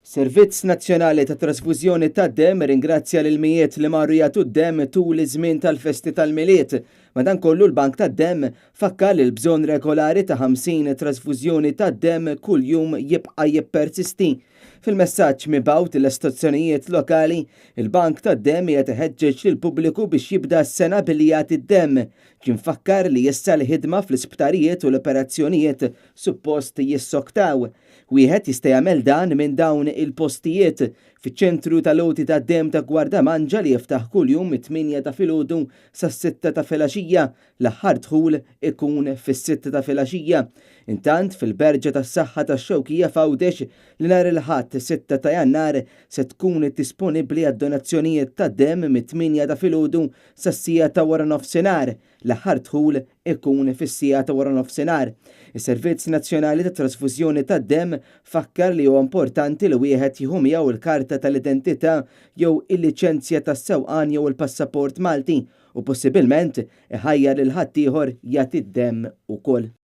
Servizz Nazzjonali ta' Trasfużjoni tad-Dem ringrazzja lil mijiet li marru jagħtu d-dem tul iż-żmien tal-festi tal-miliet. Madankollu l-Bank tad-Dem fakkar li l-bżonn regolari ta' 50 trasfużjoni tad-dem kuljum jibqa' jippersisti. Fil-messaġġ mibgħut l-istazzjonijiet lokali, il-Bank tad-Dem qiegħed iħeġġeġ lill-pubbliku biex jibda s-sena billi jagħti d-dem. Ġie mfakkar li issa l-ħidma fl-isptarijiet u l-operazzjonijiet suppost jissoktaw. Wieħed jista' jagħmel dan minn dawn il-postijiet fiċ-ċentru tal-Loti tad-Dem ta' Gwardamanġa li jiftaħ kuljum mit-8 ta' filgħodu sas-6 ta' filgħaxija, l-aħħar dħul ikun fis-6 ta' filgħaxija. Intant fil-Berġa tas-Saħħa tax-Xewkija f'Għawdex li nhar il-Ħadd 6 ta' Jannar se tkun disponibbli għad-donazzjonijiet tad-dem mit-8 ta' filgħodu sas-sija ta' wara nofsinhar, l-aħħar dħul ikun fis-sija ta' wara nofsinhar. Is-Servizz Nazzjonali tat Trasfużjoni tad-Dem fakkar li huwa importanti li wieħed jieħu miegħu il-karta tal-identità jew il-liċenzja tas-sewqan jew il-passaport Malti u possibilment iħajjar lil ħaddieħor jagħti d-dem ukoll.